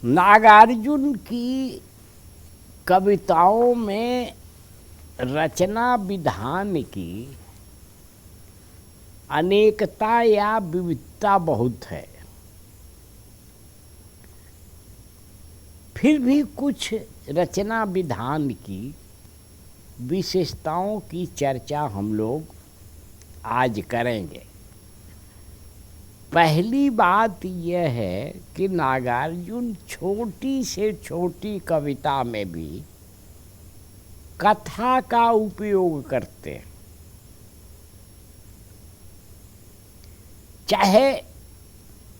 नागार्जुन की कविताओं में रचना विधान की अनेकता या विविधता बहुत है। फिर भी कुछ रचना विधान की विशेषताओं की चर्चा हम लोग आज करेंगे। पहली बात यह है कि नागार्जुन छोटी से छोटी कविता में भी कथा का उपयोग करते हैं। चाहे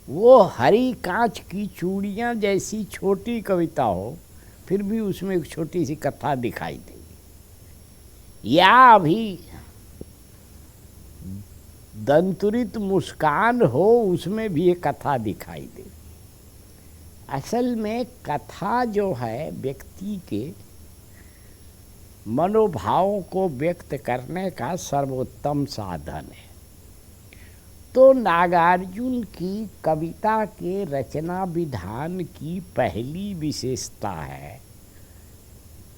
वो हरी कांच की चूड़ियाँ जैसी छोटी कविता हो, फिर भी उसमें एक छोटी सी कथा दिखाई देगी। या अभी दंतुरित मुस्कान हो, उसमें भी एक कथा दिखाई देगी। असल में कथा जो है व्यक्ति के मनोभावों को व्यक्त करने का सर्वोत्तम साधन है। तो नागार्जुन की कविता के रचना विधान की पहली विशेषता है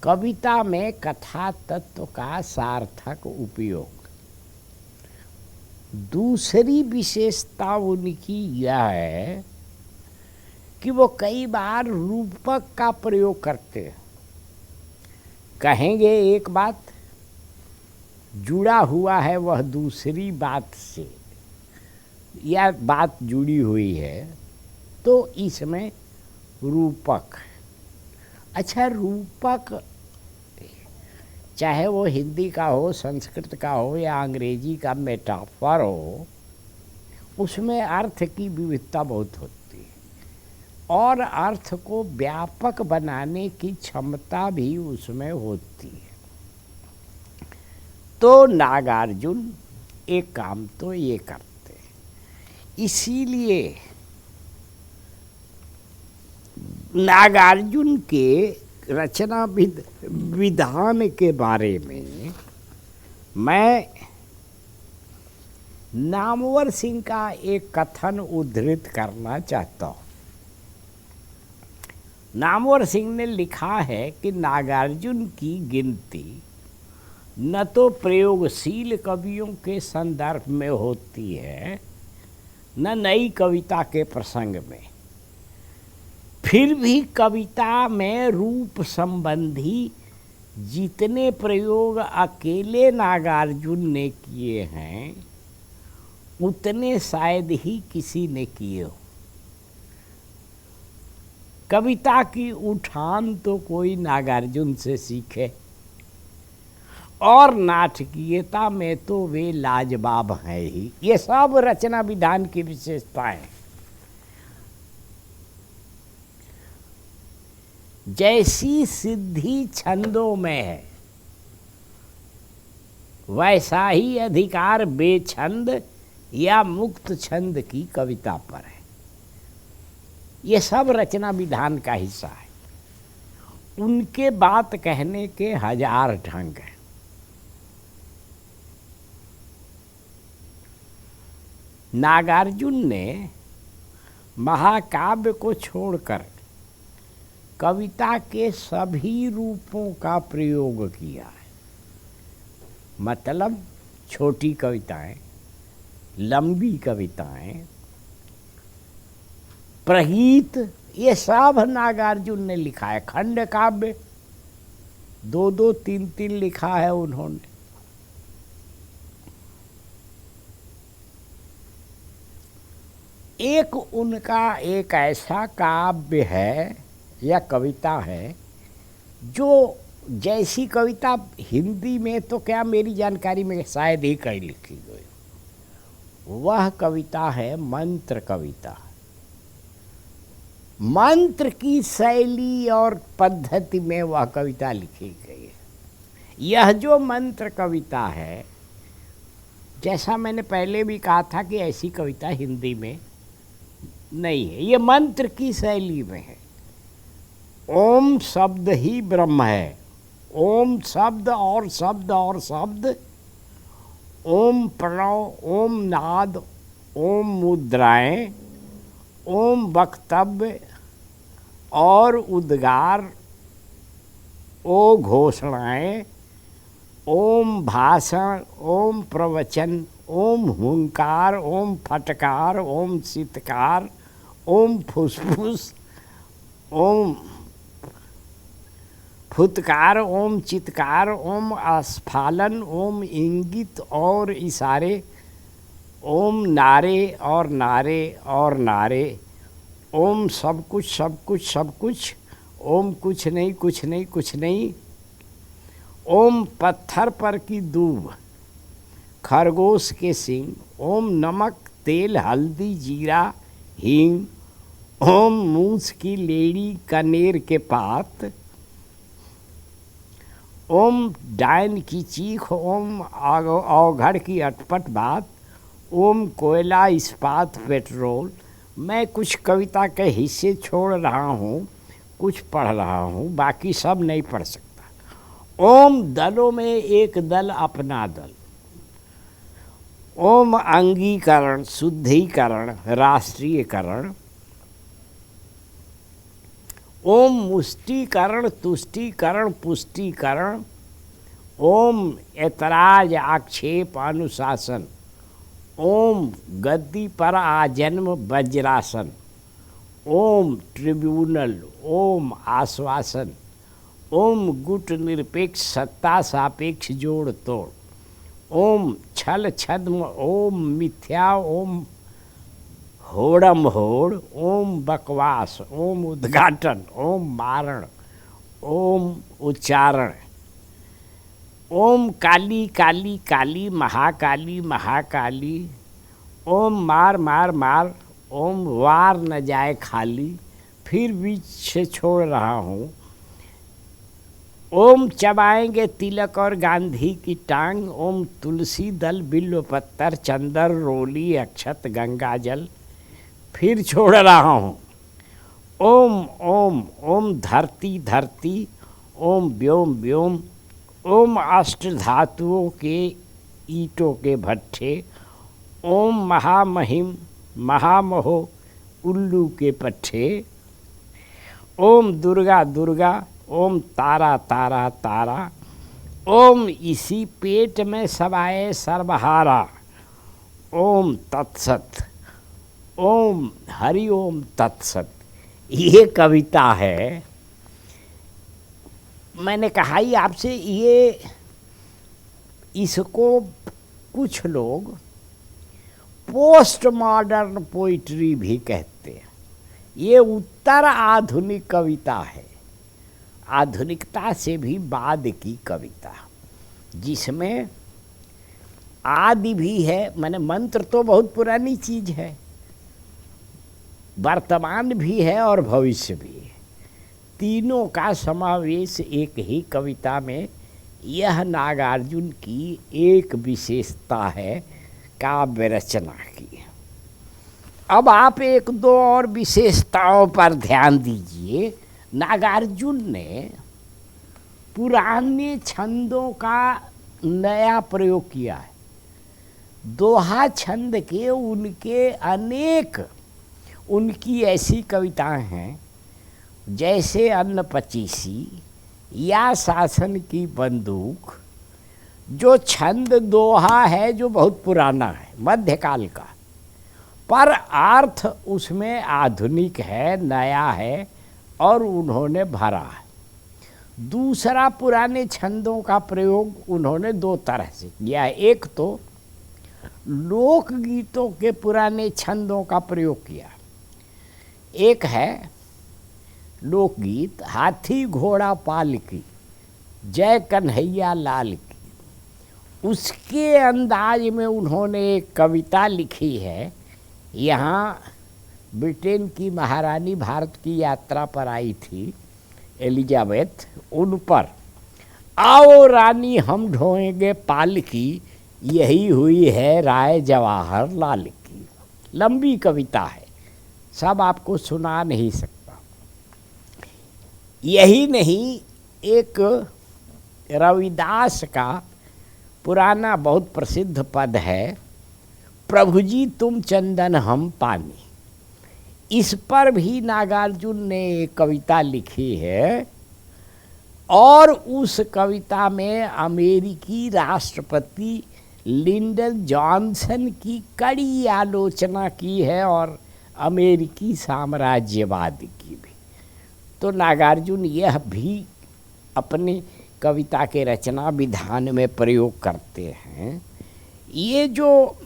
कविता में कथा तत्व का सार्थक उपयोग। दूसरी विशेषता उनकी यह है कि वो कई बार रूपक का प्रयोग करते हैं। कहेंगे एक बात जुड़ा हुआ है वह दूसरी बात से, या बात जुड़ी हुई है, तो इसमें रूपक। अच्छा, रूपक चाहे वो हिंदी का हो, संस्कृत का हो या अंग्रेजी का मेटाफर हो, उसमें अर्थ की विविधता बहुत होती है और अर्थ को व्यापक बनाने की क्षमता भी उसमें होती है। तो नागार्जुन एक काम तो ये करते हैं। इसीलिए नागार्जुन के रचना विधान के बारे में मैं नामवर सिंह का एक कथन उद्धृत करना चाहता हूँ। नामवर सिंह ने लिखा है कि नागार्जुन की गिनती न तो प्रयोगशील कवियों के संदर्भ में होती है, न नई कविता के प्रसंग में। फिर भी कविता में रूप संबंधी जितने प्रयोग अकेले नागार्जुन ने किए हैं, उतने शायद ही किसी ने किए हो। कविता की उठान तो कोई नागार्जुन से सीखे, और नाटकीयता में तो वे लाजवाब हैं ही। ये सब रचना विधान की विशेषताएं। जैसी सिद्धि छंदों में है, वैसा ही अधिकार बेछंद या मुक्त छंद की कविता पर है। ये सब रचना विधान का हिस्सा है। उनके बात कहने के हजार ढंग हैं। नागार्जुन ने महाकाव्य को छोड़कर कविता के सभी रूपों का प्रयोग किया है। मतलब छोटी कविताएं, लंबी कविताएं, प्रगीत, ये सब नागार्जुन ने लिखा है। खंड काव्य 2-2, 3-3 लिखा है उन्होंने। एक उनका एक ऐसा काव्य है या कविता है जो जैसी कविता हिंदी में तो क्या मेरी जानकारी में शायद ही कहीं लिखी गई। वह कविता है मंत्र कविता। मंत्र की शैली और पद्धति में वह कविता लिखी गई है। यह जो मंत्र कविता है, जैसा मैंने पहले भी कहा था कि ऐसी कविता हिंदी में नहीं है, ये मंत्र की शैली में है। ओम शब्द ही ब्रह्म है। ओम शब्द और शब्द और शब्द, ओम प्रणव, ओम नाद, ओम मुद्राएं, ओम वक्तव्य, और उद्गार, ओ घोषणाएं, ओम भाषण, ओम प्रवचन, ओम हुंकार, ओम फटकार, ओम चित्कार, ओम फुसफुस, ओम फुतकार, ओम चित्कार, ओम आस्फालन, ओम इंगित और इशारे, ओम नारे और नारे और नारे, ओम सब कुछ सब कुछ सब कुछ, ओम कुछ नहीं कुछ नहीं कुछ नहीं, ओम पत्थर पर की दूब, खरगोश के सींग, ओम नमक तेल हल्दी जीरा हींग, ओम मूस की लेड़ी कनेर के पात, ओम डायन की चीख, ओम अवघड़ की अटपट बात, ओम कोयला इस्पात पेट्रोल। मैं कुछ कविता के हिस्से छोड़ रहा हूँ, कुछ पढ़ रहा हूँ, बाकी सब नहीं पढ़ सकता। ओम दलों में एक दल अपना दल, ओम अंगीकरण शुद्धिकरण राष्ट्रीयकरण, ओम मुष्टिकरण तुष्टिकरण पुष्टिकरण, ओम ऐतराज आक्षेप अनुशासन, ओम गद्दी पर आजन्म वज्रासन, ओम ट्रिब्यूनल, ओम आश्वासन, ओम गुट निरपेक्ष सत्ता सापेक्ष जोड़ तोड़, ओम छल छद्म, ओम मिथ्या, ओम होड़म होड़, ओम बकवास, ओम उद्घाटन, ओम मारण, ओम उच्चारण, ओम काली काली काली महाकाली महाकाली, ओम मार मार मार, ओम वार न जाए खाली। फिर बीच से छोड़ रहा हूँ। ओम चबाएंगे तिलक और गांधी की टांग, ओम तुलसी दल बिल्व पत्तर चंदर रोली अक्षत गंगा जल। फिर छोड़ रहा हूँ। ओम ओम ओम धरती धरती, ओम व्योम व्योम, ओम अष्ट धातुओं के ईंटों के भट्ठे, ओम महामहिम महामहो उल्लू के पट्टे, ओम दुर्गा दुर्गा, ओम तारा तारा तारा, ओम इसी पेट में समाये सर्वहारा, ओम तत्सत, ओम हरि ओम तत्सत। ये कविता है। मैंने कहा ही आपसे, ये इसको कुछ लोग पोस्ट मॉडर्न पोइट्री भी कहते हैं। ये उत्तर आधुनिक कविता है, आधुनिकता से भी बाद की कविता, जिसमें आदि भी है। माने मंत्र तो बहुत पुरानी चीज है, वर्तमान भी है और भविष्य भी है। तीनों का समावेश एक ही कविता में, यह नागार्जुन की एक विशेषता है काव्य रचना की। अब आप एक दो और विशेषताओं पर ध्यान दीजिए। नागार्जुन ने पुराने छंदों का नया प्रयोग किया है। दोहा छंद के उनके अनेक, उनकी ऐसी कविताएं हैं जैसे अन्न पचीसी या शासन की बंदूक, जो छंद दोहा है जो बहुत पुराना है, मध्यकाल का, पर अर्थ उसमें आधुनिक है, नया है और उन्होंने भरा है। दूसरा, पुराने छंदों का प्रयोग उन्होंने दो तरह से किया है। एक तो लोकगीतों के पुराने छंदों का प्रयोग किया। एक है लोकगीत हाथी घोड़ा पाल की, जय कन्हैया लाल की। उसके अंदाज में उन्होंने एक कविता लिखी है। यहाँ ब्रिटेन की महारानी भारत की यात्रा पर आई थी, एलिजाबेथ, उन पर आओ रानी हम ढोएंगे पाल की, यही हुई है राय जवाहर लाल की। लंबी कविता है, सब आपको सुना नहीं सकता। यही नहीं, एक रविदास का पुराना बहुत प्रसिद्ध पद है, प्रभु जी तुम चंदन हम पानी। इस पर भी नागार्जुन ने एक कविता लिखी है और उस कविता में अमेरिकी राष्ट्रपति लिंडन जॉनसन की कड़ी आलोचना की है और अमेरिकी साम्राज्यवाद की भी। तो नागार्जुन यह भी अपने कविता के रचना विधान में प्रयोग करते हैं। ये जो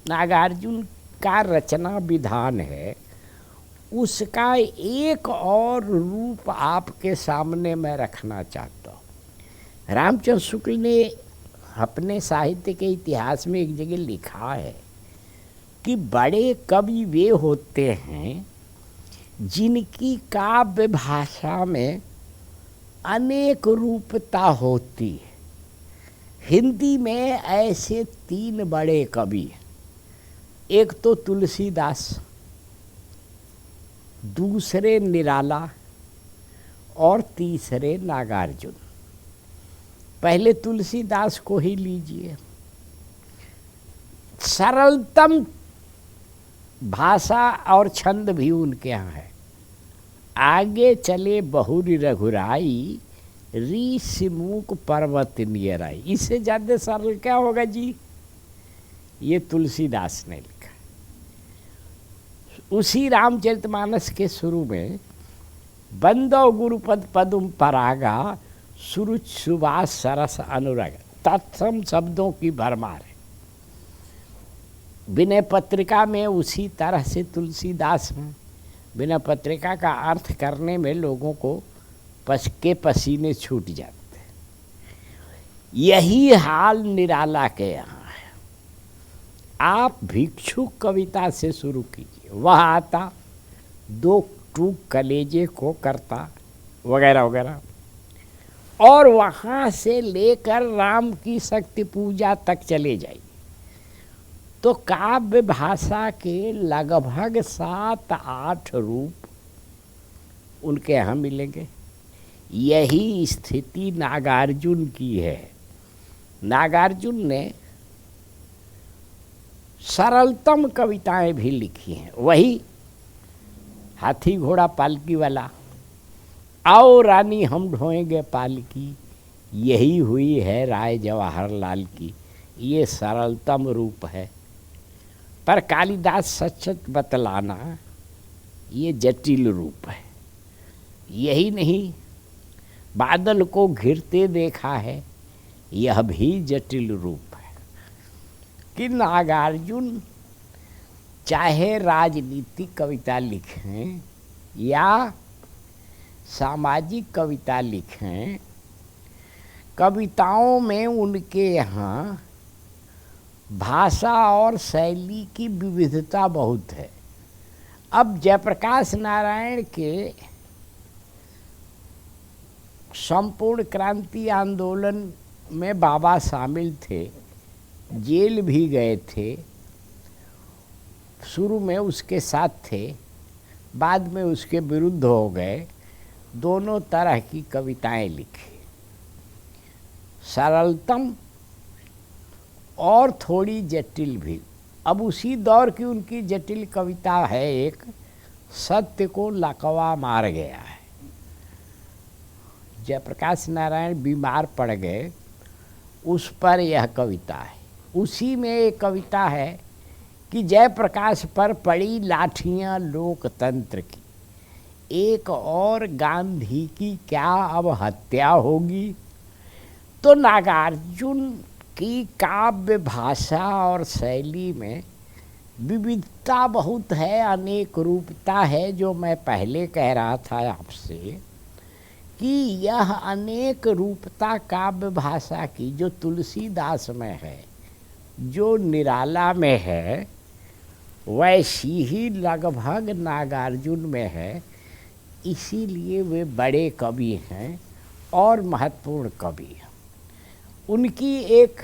नागार्जुन का रचना विधान है उसका एक और रूप आपके सामने मैं रखना चाहता हूँ। रामचंद्र शुक्ल ने अपने साहित्य के इतिहास में एक जगह लिखा है कि बड़े कवि वे होते हैं जिनकी काव्य भाषा में अनेक रूपता होती है। हिंदी में ऐसे 3 बड़े कवि हैं। एक तो तुलसीदास, दूसरे निराला और तीसरे नागार्जुन। पहले तुलसीदास को ही लीजिए। सरलतम भाषा और छंद भी उनके यहाँ है। आगे चले बहुरी रघुराई, ऋषि मुख पर्वत नियराई। इससे ज़्यादा सरल क्या होगा जी? ये तुलसीदास ने लिखा। उसी रामचरितमानस के शुरू में बंदो गुरुपद पदुम परागा, सुरुच सुबास सरस अनुराग, तत्सम शब्दों की भरमार है। विनय पत्रिका में उसी तरह से तुलसीदास में विनय पत्रिका का अर्थ करने में लोगों को पसीने छूट जाते हैं। यही हाल निराला के यहाँ है। आप भिक्षुक कविता से शुरू कीजिए, वह आता 2 टूक कलेजे को करता वगैरह वगैरह, और वहाँ से लेकर राम की शक्ति पूजा तक चले जाइए तो काव्य भाषा के लगभग 7-8 रूप उनके यहाँ मिलेंगे। यही स्थिति नागार्जुन की है। नागार्जुन ने सरलतम कविताएं भी लिखी हैं। वही हाथी घोड़ा पालकी वाला, आओ रानी हम ढोएंगे पालकी, यही हुई है राय जवाहरलाल की। ये सरलतम रूप है। पर कालिदास सच सच बतलाना, ये जटिल रूप है। यही नहीं, बादल को घिरते देखा है, यह भी जटिल रूप है। कि नागार्जुन चाहे राजनीतिक कविता लिखें या सामाजिक कविता लिखें, कविताओं में उनके यहाँ भाषा और शैली की विविधता बहुत है। अब जयप्रकाश नारायण के संपूर्ण क्रांति आंदोलन में बाबा शामिल थे, जेल भी गए थे। शुरू में उसके साथ थे, बाद में उसके विरुद्ध हो गए। दोनों तरह की कविताएं लिखी, सरलतम और थोड़ी जटिल भी। अब उसी दौर की उनकी जटिल कविता है एक, सत्य को लकवा मार गया है। जयप्रकाश नारायण बीमार पड़ गए, उस पर यह कविता है। उसी में एक कविता है कि जयप्रकाश पर पड़ी लाठियाँ लोकतंत्र की, एक और गांधी की क्या अब हत्या होगी। तो नागार्जुन की काव्य भाषा और शैली में विविधता बहुत है, अनेक रूपता है। जो मैं पहले कह रहा था आपसे कि यह अनेक रूपता काव्य भाषा की जो तुलसीदास में है, जो निराला में है, वैसी ही लगभग नागार्जुन में है। इसीलिए वे बड़े कवि हैं और महत्वपूर्ण कवि हैं। उनकी एक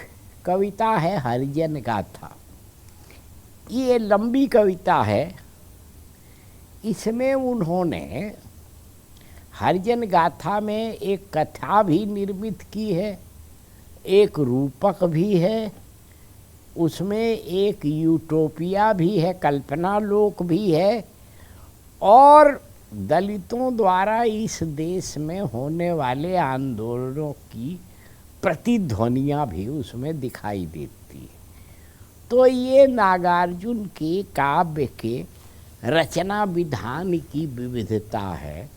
कविता है हरिजन गाथा। ये लंबी कविता है। इसमें उन्होंने हरिजन गाथा में एक कथा भी निर्मित की है, एक रूपक भी है, उसमें एक यूटोपिया भी है, कल्पना लोक भी है, और दलितों द्वारा इस देश में होने वाले आंदोलनों की प्रतिध्वनियाँ भी उसमें दिखाई देती है। तो ये नागार्जुन के काव्य के रचना विधान की विविधता है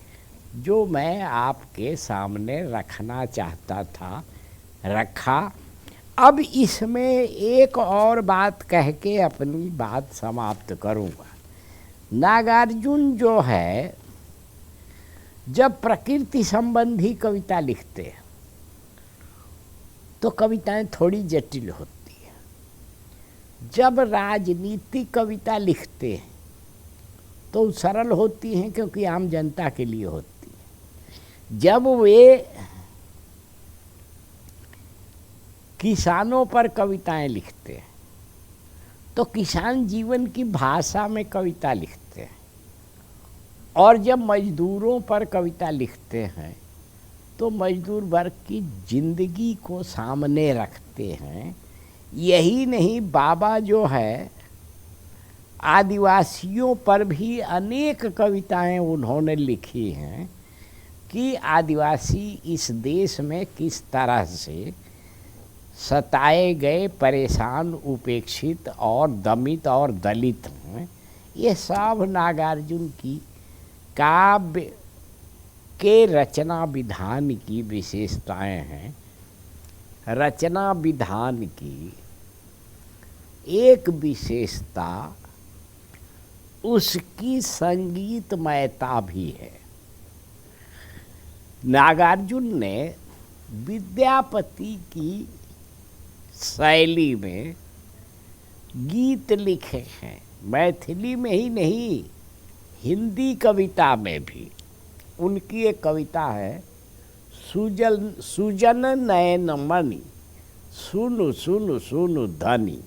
जो मैं आपके सामने रखना चाहता था, रखा। अब इसमें एक और बात कह के अपनी बात समाप्त करूँगा। नागार्जुन जो है जब प्रकृति संबंधी कविता लिखते हैं तो कविताएं थोड़ी जटिल होती है। जब राजनीतिक कविता लिखते हैं तो सरल होती हैं क्योंकि आम जनता के लिए होती है। जब वे किसानों पर कविताएं लिखते हैं तो किसान जीवन की भाषा में कविता लिखते हैं। और जब मजदूरों पर कविता लिखते हैं तो मजदूर वर्ग की जिंदगी को सामने रखते हैं। यही नहीं, बाबा जो है आदिवासियों पर भी अनेक कविताएं उन्होंने लिखी हैं कि आदिवासी इस देश में किस तरह से सताए गए, परेशान, उपेक्षित और दमित और दलित हैं। ये सब नागार्जुन की काव्य के रचना विधान की विशेषताएं हैं। रचना विधान की एक विशेषता उसकी संगीतमयता भी है। नागार्जुन ने विद्यापति की शैली में गीत लिखे हैं, मैथिली में ही नहीं हिंदी कविता में भी। उनकी एक कविता है सुजन नयन मणि सुनु सुनु सुनु धनी।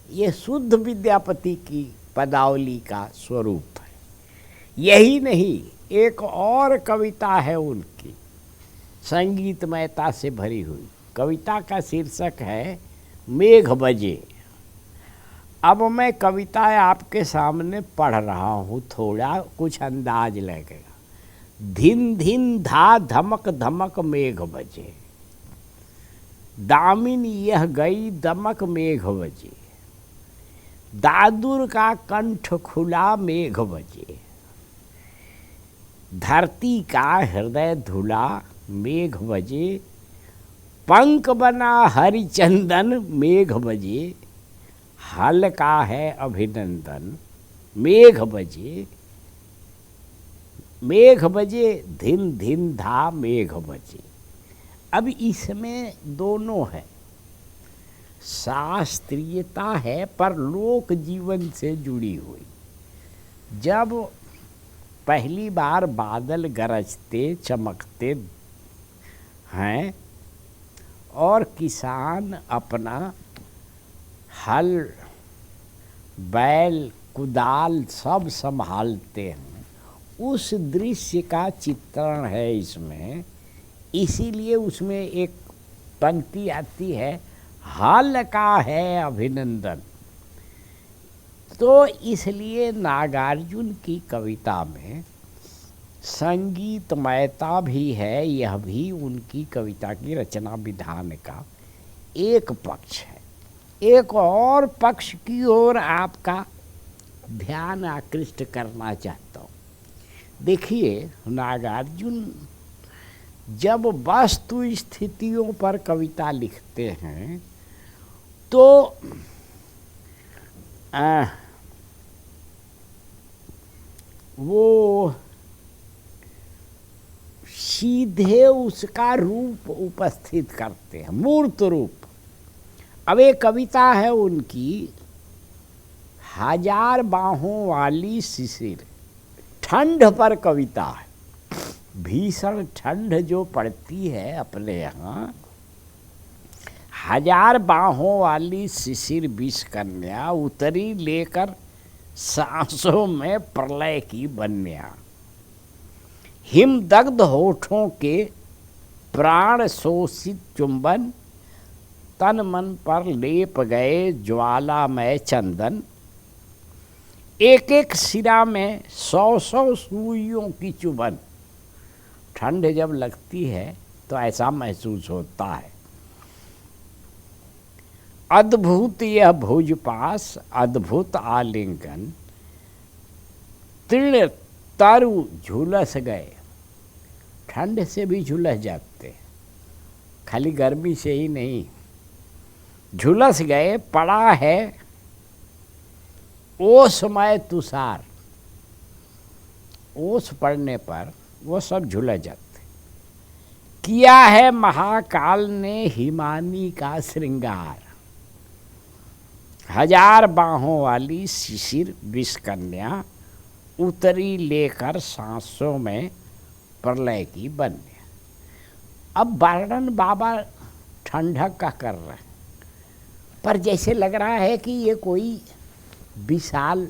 ये शुद्ध विद्यापति की पदावली का स्वरूप है। यही नहीं, एक और कविता है उनकी संगीतमयता से भरी हुई। कविता का शीर्षक है मेघ बजे। अब मैं कविताएं आपके सामने पढ़ रहा हूँ, थोड़ा कुछ अंदाज लगेगा। धिन धिन धा धमक धमक मेघ बजे, दामिन यह गई दमक मेघ बजे, दादुर का कंठ खुला मेघ बजे, धरती का हृदय धुला मेघ बजे, पंख बना हरिचंदन मेघ बजे, हल्का है अभिनंदन मेघ बजे, मेघ बजे धिन धिन धा मेघ बजे। अब इसमें दोनों है, शास्त्रीयता है पर लोक जीवन से जुड़ी हुई। जब पहली बार बादल गरजते चमकते हैं और किसान अपना हल बैल कुदाल सब संभालते हैं, उस दृश्य का चित्रण है इसमें। इसीलिए उसमें एक पंक्ति आती है हाल का है अभिनंदन। तो इसलिए नागार्जुन की कविता में संगीतमयता भी है। यह भी उनकी कविता की रचना विधान का एक पक्ष है। एक और पक्ष की ओर आपका ध्यान आकृष्ट करना चाहता हूँ। देखिए, नागार्जुन जब वास्तु स्थितियों पर कविता लिखते हैं तो वो सीधे उसका रूप उपस्थित करते हैं, मूर्त रूप। अब एक कविता है उनकी, हजार बाहों वाली शिशिर। ठंड पर कविता है, भीषण ठंड जो पड़ती है अपने यहाँ। हजार बाहों वाली शिशिर विष कन्या उतरी लेकर सांसों में प्रलय की बन्या। हिमदग्ध होठों के प्राण शोषित चुंबन, तन मन पर लेप गए ज्वालामय चंदन। एक एक सिरा में 100-100 सुइयों की चुभन। ठंड जब लगती है तो ऐसा महसूस होता है। अद्भुत यह भुजपास, अद्भुत आलिंगन, तीर्ण तरु झुलस गए। ठंड से भी झुलस जाते, खाली गर्मी से ही नहीं, झुलस गए। पड़ा है ओसमय तुषार, ओस पड़ने पर वो सब झुलस जाते। किया है महाकाल ने हिमानी का श्रृंगार, 1000 बाहों वाली शिशिर विषकन्या उतरी लेकर सांसों में प्रलय की बन्या। अब वर्णन बाबा ठंडक का कर रहे हैं, पर जैसे लग रहा है कि ये कोई विशाल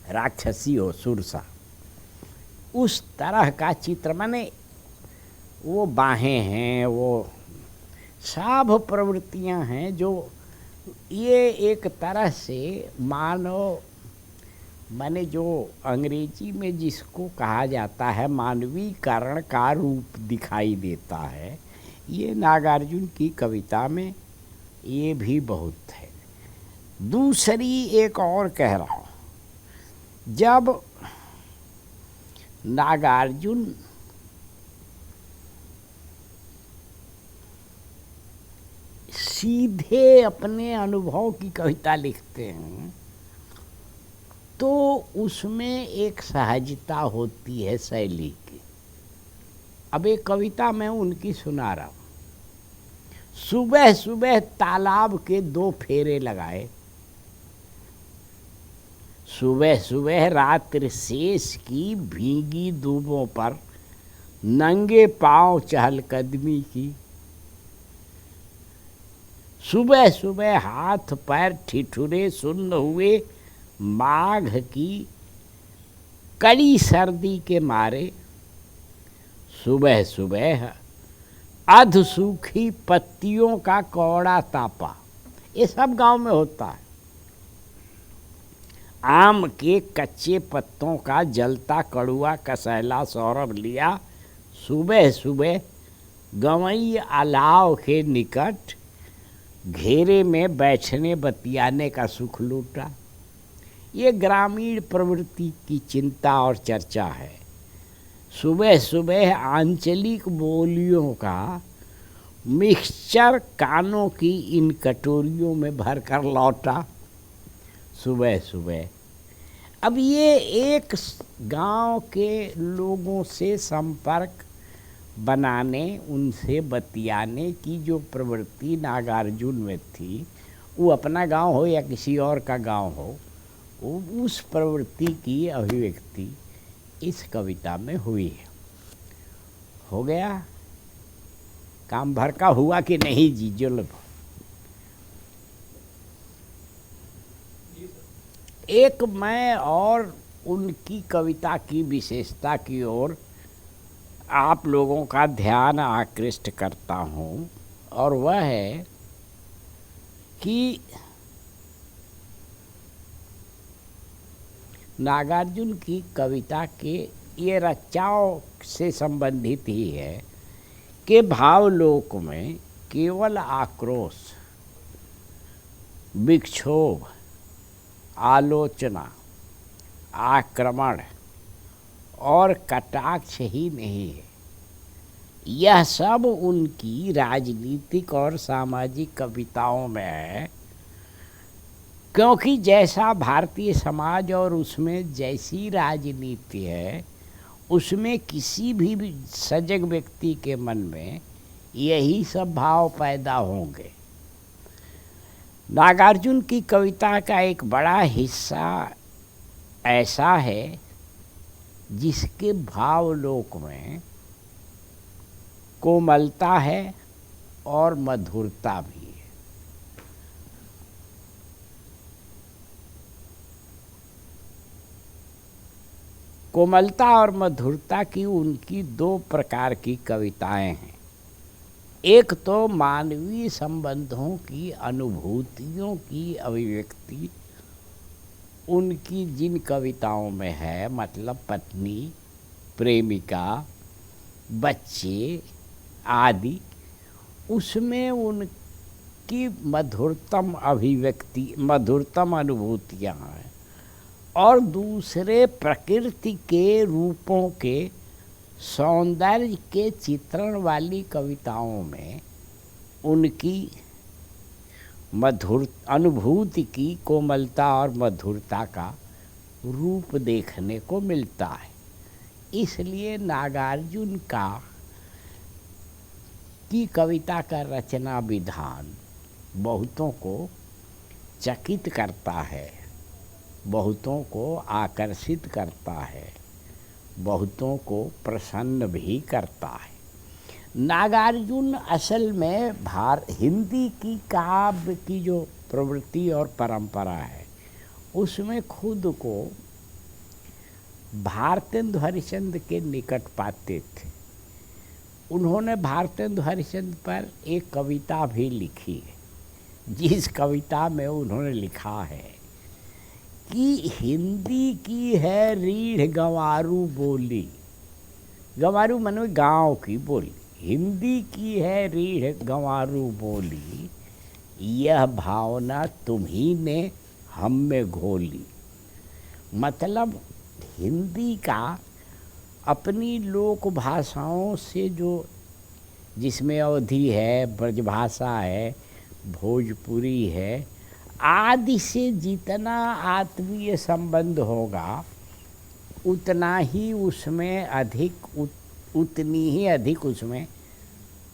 राक्षसी हो, सुरसा, उस तरह का चित्र। माने वो बाहें हैं, वो सब प्रवृत्तियां हैं जो ये एक तरह से मानव, माने जो अंग्रेजी में जिसको कहा जाता है मानवीकरण का रूप दिखाई देता है, ये नागार्जुन की कविता में ये भी बहुत है। दूसरी एक और कह रहा हूँ, जब नागार्जुन सीधे अपने अनुभव की कविता लिखते हैं तो उसमें एक सहजता होती है शैली की। अब एक कविता मैं उनकी सुना रहा हूँ। सुबह सुबह तालाब के 2 फेरे लगाए, सुबह सुबह रात्रि शेष की भीगी दूबों पर नंगे पांव चहलकदमी की, सुबह सुबह हाथ पैर ठिठुरे सुन्न हुए माघ की कड़ी सर्दी के मारे, सुबह सुबह अध सूखी पत्तियों का कौड़ा तापा। ये सब गांव में होता है। आम के कच्चे पत्तों का जलता कड़ुआ कसैला सौरभ लिया, सुबह सुबह गवई अलाव के निकट घेरे में बैठने बतियाने का सुख लूटा। ये ग्रामीण प्रवृत्ति की चिंता और चर्चा है। सुबह सुबह आंचलिक बोलियों का मिक्सचर कानों की इन कटोरियों में भरकर लौटा, सुबह सुबह। अब ये एक गांव के लोगों से संपर्क बनाने, उनसे बतियाने की जो प्रवृत्ति नागार्जुन में थी, वो अपना गांव हो या किसी और का गांव हो, उस प्रवृत्ति की अभिव्यक्ति इस कविता में हुई है। हो गया काम भर का हुआ कि नहीं जी? जो एक मैं और उनकी कविता की विशेषता की ओर आप लोगों का ध्यान आकृष्ट करता हूँ, और वह है कि नागार्जुन की कविता के ये रचाव से संबंधित ही है कि भावलोक में केवल आक्रोश, विक्षोभ, आलोचना, आक्रमण और कटाक्ष ही नहीं है। यह सब उनकी राजनीतिक और सामाजिक कविताओं में है, क्योंकि जैसा भारतीय समाज और उसमें जैसी राजनीति है, उसमें किसी भी सजग व्यक्ति के मन में यही सब भाव पैदा होंगे। नागार्जुन की कविता का एक बड़ा हिस्सा ऐसा है जिसके भावलोक में कोमलता है और मधुरता भी है। कोमलता और मधुरता की उनकी 2 प्रकार की कविताएं हैं। एक तो मानवीय संबंधों की अनुभूतियों की अभिव्यक्ति उनकी जिन कविताओं में है, मतलब पत्नी, प्रेमिका, बच्चे आदि, उसमें उनकी मधुरतम अभिव्यक्ति, मधुरतम अनुभूतियाँ हैं। और दूसरे प्रकृति के रूपों के सौंदर्य के चित्रण वाली कविताओं में उनकी मधुर अनुभूति की कोमलता और मधुरता का रूप देखने को मिलता है। इसलिए नागार्जुन की कविता का रचना विधान बहुतों को चकित करता है, बहुतों को आकर्षित करता है, बहुतों को प्रसन्न भी करता है। नागार्जुन असल में हिंदी की काव्य की जो प्रवृत्ति और परंपरा है, उसमें खुद को भारतेंदु हरिश्चंद्र के निकट पाते थे। उन्होंने भारतेंदु हरिश्चंद्र पर एक कविता भी लिखी है, जिस कविता में उन्होंने लिखा है कि हिंदी की है रीढ़ गंवारू बोली। गंवारू माने गाँव की बोली। हिंदी की है रीढ़ गंवारू बोली, यह भावना तुम्ही ने हम में घोली। मतलब हिंदी का अपनी लोक भाषाओं से जिसमें अवधी है, ब्रजभाषा है, भोजपुरी है आदि से जितना आत्मीय संबंध होगा, उतना ही उसमें उतनी ही अधिक उसमें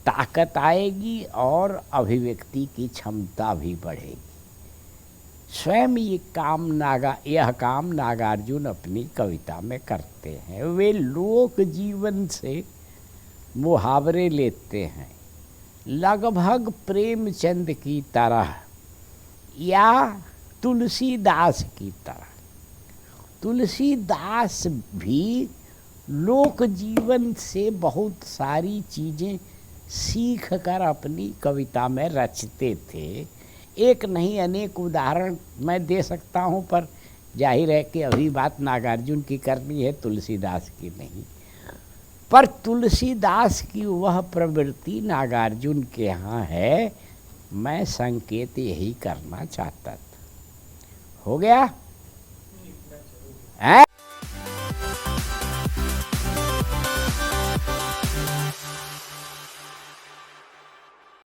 ताकत आएगी और अभिव्यक्ति की क्षमता भी बढ़ेगी। स्वयं यह काम नागार्जुन अपनी कविता में करते हैं। वे लोक जीवन से मुहावरे लेते हैं, लगभग प्रेमचंद की तरह या तुलसीदास की तरह। तुलसीदास भी लोक जीवन से बहुत सारी चीज़ें सीख कर अपनी कविता में रचते थे। एक नहीं अनेक उदाहरण मैं दे सकता हूँ, पर जाहिर है कि अभी बात नागार्जुन की करनी है, तुलसीदास की नहीं। पर तुलसीदास की वह प्रवृत्ति नागार्जुन के यहाँ है, मैं संकेत यही करना चाहता था। हो गया है?